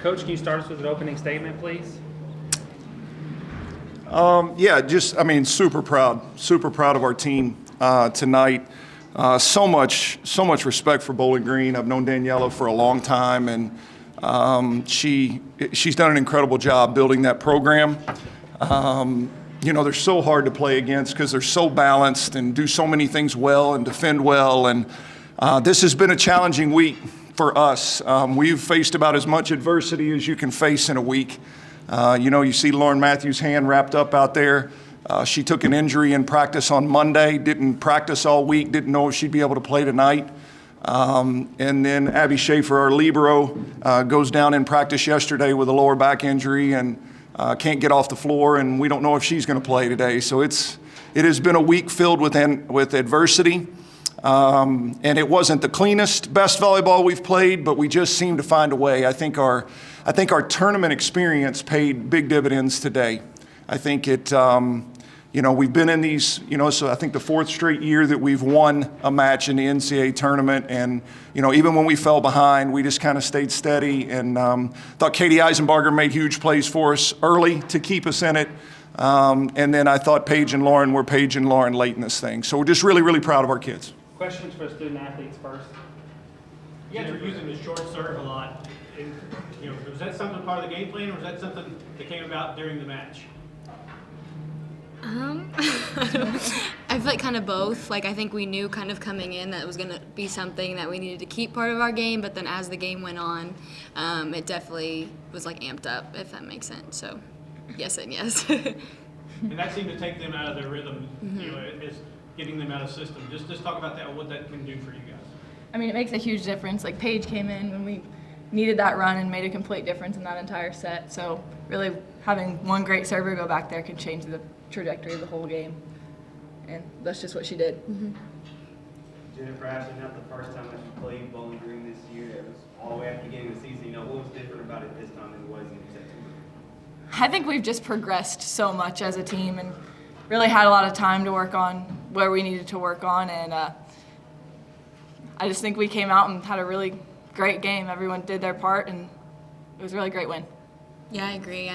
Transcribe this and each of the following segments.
Coach, can you start us with an opening statement, please? Super proud of our team tonight. So much respect for Bowling Green. I've known Daniela for a long time, and she's done an incredible job building that program. They're so hard to play against because they're so balanced and do so many things well and defend well. And this has been a challenging week for us. We've faced about as much adversity as you can face in a week. You see Lauren Matthews' hand wrapped up out there. She took an injury in practice on Monday, didn't practice all week, didn't know if she'd be able to play tonight. And then Abby Schaefer, our libero, goes down in practice yesterday with a lower back injury and can't get off the floor, and we don't know if she's going to play today. So it has been a week filled with adversity. And it wasn't the cleanest, best volleyball we've played, but we just seemed to find a way. I think our tournament experience paid big dividends today. I think we've been in these, so I think the fourth straight year that we've won a match in the NCAA tournament. And, even when we fell behind, we just kind of stayed steady and thought Katie Eisenbarger made huge plays for us early to keep us in it. And then I thought Paige and Lauren were Paige and Lauren late in this thing. So we're just really, really proud of our kids. Questions for student athletes first. You guys were using the short serve a lot. And, was that something part of the game plan, or was that something that came about during the match? I feel like kind of both. I think we knew kind of coming in that it was going to be something that we needed to keep part of our game, but then as the game went on, it definitely was amped up, if that makes sense. So yes and yes. And that seemed to take them out of their rhythm, as getting them out of system. Just talk about that, what that can do for you guys. It makes a huge difference. Paige came in when we needed that run and made a complete difference in that entire set. So really having one great server go back there can change the trajectory of the whole game. And that's just what she did. Mm-hmm. Jennifer, actually not the first time that you played Bowling Green this year. It was all the way at the beginning of the season. What was different about it this time than it was in September? I think we've just progressed so much as a team and really had a lot of time to work on where we needed to work on. And I just think we came out and had a really great game. Everyone did their part, and it was a really great win. Yeah, I agree.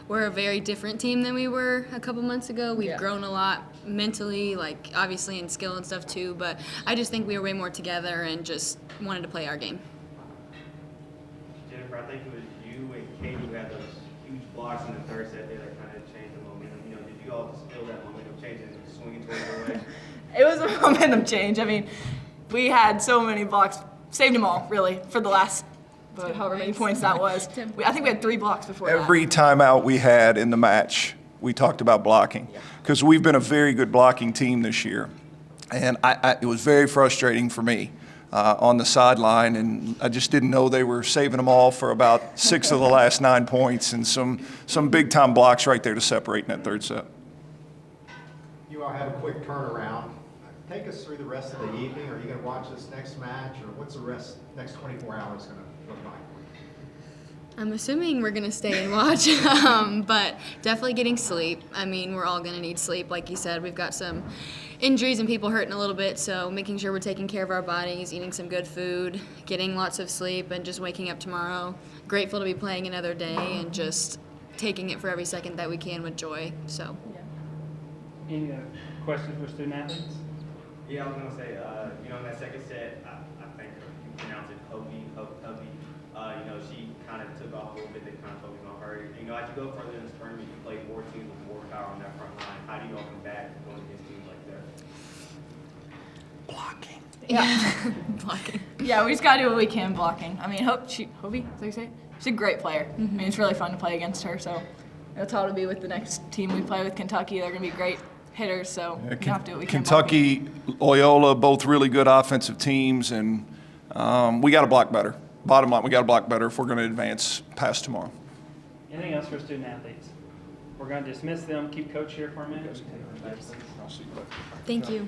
We're a very different team than we were a couple months ago. We've grown a lot mentally, obviously in skill and stuff too, but I just think we were way more together and just wanted to play our game. Jennifer, I think it was you and Katie who had those huge blocks in the third set there that kind of changed the momentum. Did you all just feel that momentum change and swing it towards your way? It was a momentum change. We had so many blocks, saved them all, really, for the last however many points that was. I think we had 3 blocks before that. Every timeout we had in the match, we talked about blocking because we've been a very good blocking team this year. And it was very frustrating for me on the sideline, and I just didn't know they were saving them all for about 6 of the last 9 points and some big-time blocks right there to separate in that third set. You all have a quick turnaround. Take us through the rest of the evening. Are you going to watch this next match, or what's the next 24 hours going to look like? I'm assuming we're going to stay and watch, but definitely getting sleep. We're all going to need sleep. Like you said, we've got some injuries and people hurting a little bit, so making sure we're taking care of our bodies, eating some good food, getting lots of sleep, and just waking up tomorrow grateful to be playing another day and just taking it for every second that we can with joy. So. Any questions for student athletes? Yeah, I was going to say, in that second set, I think you pronounced it Hubby. She kind of took off a little bit. They kind of focused on her. As you go further in this tournament, you play 4 teams with more power on that front line. How do you all come back going against teams like that? Blocking. Yeah. Blocking. Yeah, we just got to do what we can blocking. Hobie, is that what you say? She's a great player. Mm-hmm. It's really fun to play against her. So that's how it'll be with the next team we play with, Kentucky. They're going to be great hitters, so we have to do what we can. Kentucky, Loyola, both really good offensive teams, and we got to block better. Bottom line, we got to block better if we're going to advance past tomorrow. Anything else for student athletes? We're going to dismiss them. Keep coach here for a minute. Thank you.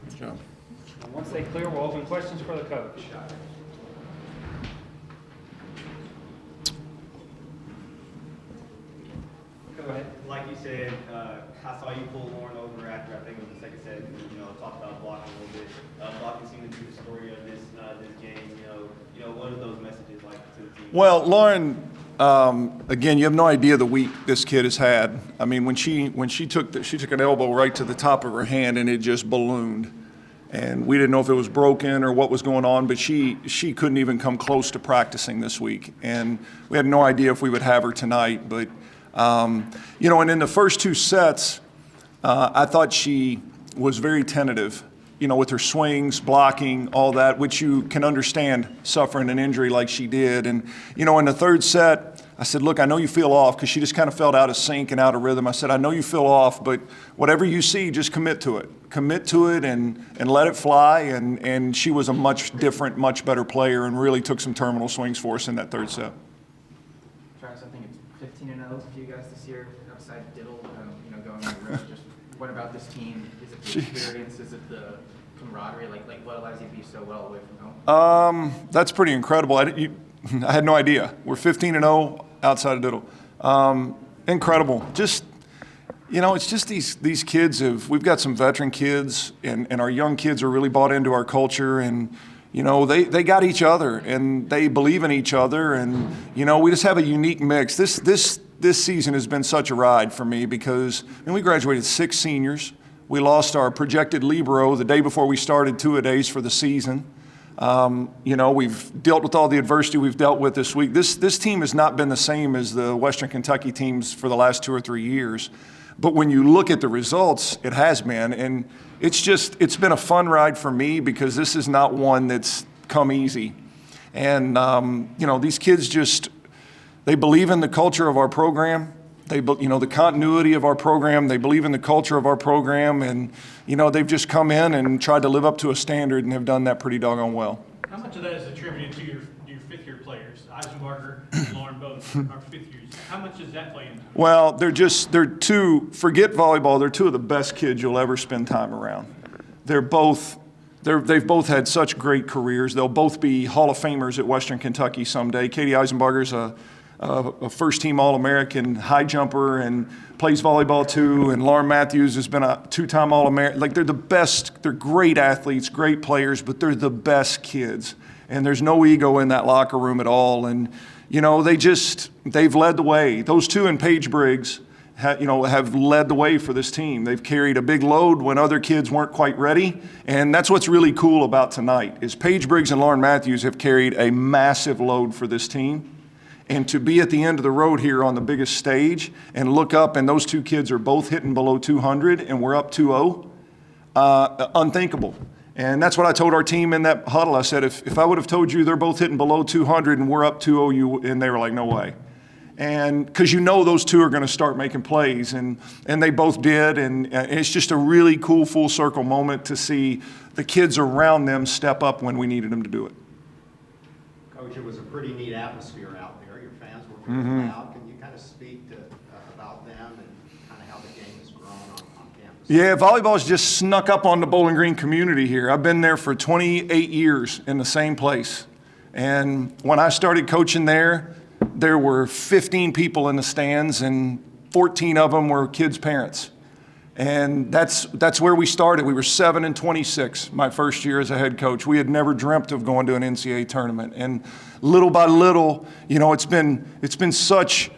Good job. And once they clear, we'll open questions for the coach. Go ahead. Like you said, I saw you pull Lauren over after, I think it was the second set, and, talked about blocking a little bit. Blocking seemed to be the story of this game, what are those messages like to the team? Well, Lauren, again, you have no idea the week this kid has had. I mean, when she took an elbow right to the top of her hand and it just ballooned. And we didn't know if it was broken or what was going on, but she couldn't even come close to practicing this week. And we had no idea if we would have her tonight. But, and in the first two sets, I thought she was very tentative, with her swings, blocking, all that, which you can understand suffering an injury like she did. And, in the third set, I said, look, I know you feel off, because she just kind of felt out of sync and out of rhythm. I said, I know you feel off, but whatever you see, just commit to it. Commit to it and let it fly. And she was a much different, much better player and really took some terminal swings for us in that third set. Travis, I think it's 15-0 for you guys this year outside Diddle, going on the road. Just what about this team? Is it the experience? Is it the camaraderie? Like what allows you to be so well away from home? That's pretty incredible. I had no idea. We're 15-0 outside of Diddle. Incredible. Just, it's just these kids we've got some veteran kids, and our young kids are really bought into our culture, and, they got each other, and they believe in each other, and, we just have a unique mix. This season has been such a ride for me because, we graduated 6 seniors. We lost our projected libero the day before we started two-a-days for the season. We've dealt with all the adversity we've dealt with this week. This team has not been the same as the Western Kentucky teams for the last 2 or 3 years. But when you look at the results, it has been. And it's been a fun ride for me because this is not one that's come easy. And, these kids they believe in the culture of our program. The continuity of our program. They believe in the culture of our program, and they've just come in and tried to live up to a standard and have done that pretty doggone well. How much of that is attributed to your fifth-year players? Eisenbarger and Lauren both are fifth years. How much does that play into it? Well, they're two. Forget volleyball. They're two of the best kids you'll ever spend time around. They've both had such great careers. They'll both be Hall of Famers at Western Kentucky someday. Katie Eisenbarger's a first-team All-American high jumper and plays volleyball too, and Lauren Matthews has been a 2-time All-American. Like, they're the best. They're great athletes, great players, but they're the best kids. And there's no ego in that locker room at all. And, they've led the way. Those two and Paige Briggs, have led the way for this team. They've carried a big load when other kids weren't quite ready. And that's what's really cool about tonight is Paige Briggs and Lauren Matthews have carried a massive load for this team. And to be at the end of the road here on the biggest stage and look up and those two kids are both hitting below 200 and we're up 2-0, unthinkable. And that's what I told our team in that huddle. I said, if I would have told you they're both hitting below 200 and we're up 2-0, and they were like, no way. And because those two are going to start making plays, and they both did. And it's just a really cool full circle moment to see the kids around them step up when we needed them to do it. Coach, it was a pretty neat atmosphere out there. Your fans were very loud. Can you kind of speak about them and kind of how the game has grown on campus? Yeah, volleyball's just snuck up on the Bowling Green community here. I've been there for 28 years in the same place. And when I started coaching there were 15 people in the stands, and 14 of them were kids' parents. And that's where we started. We were 7-26 my first year as a head coach. We had never dreamt of going to an NCAA tournament. And little by little, it's been such,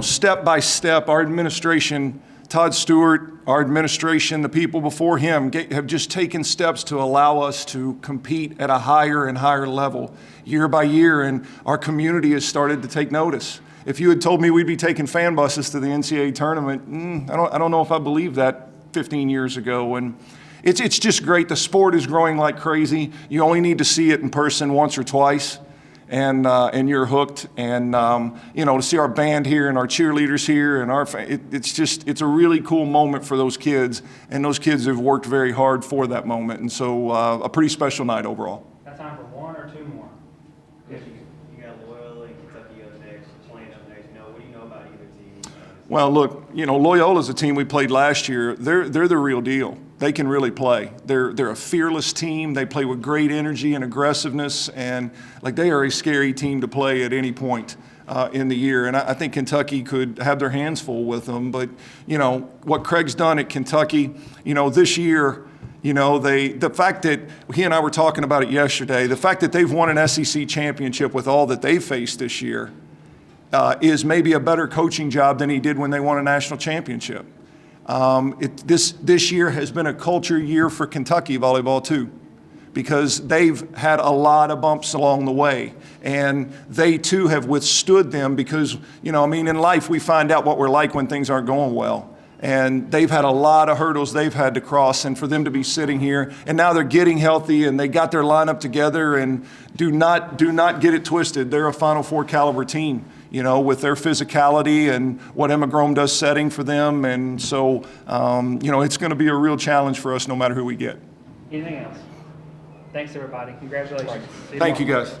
step by step. Our administration, Todd Stewart, our administration, the people before him have just taken steps to allow us to compete at a higher and higher level year by year. And our community has started to take notice. If you had told me we'd be taking fan buses to the NCAA tournament, I don't know if I believed that 15 years ago. And it's just great. The sport is growing like crazy. You only need to see it in person once or twice, and you're hooked. And to see our band here and our cheerleaders here, and it's a really cool moment for those kids. And those kids have worked very hard for that moment. And so a pretty special night overall. Got time for one or two more? You got Loyola and Kentucky up next, Tulane up next. What do you know about either team? Well, look, Loyola's a team we played last year. They're the real deal. they can really play. They're a fearless team. They play with great energy and aggressiveness, and like they are a scary team to play at any point in the year. And I think Kentucky could have their hands full with them. But, you know, what Craig's done at Kentucky, you know, this year, you know, the fact that he and I were talking about it yesterday, the fact that they've won an SEC championship with all that they've faced this year is maybe a better coaching job than he did when they won a national championship. This year has been a culture year for Kentucky volleyball too, because they've had a lot of bumps along the way, and they too have withstood them because, you know, I mean, in life we find out what we're like when things aren't going well. And they've had a lot of hurdles they've had to cross, and for them to be sitting here, and now they're getting healthy, and they got their lineup together, and do not get it twisted. They're a Final Four caliber team, you know, with their physicality and what Emma Grome does setting for them. And so, you know, it's going to be a real challenge for us no matter who we get. Anything else? Thanks, everybody. Congratulations. See Thank you, tomorrow. guys.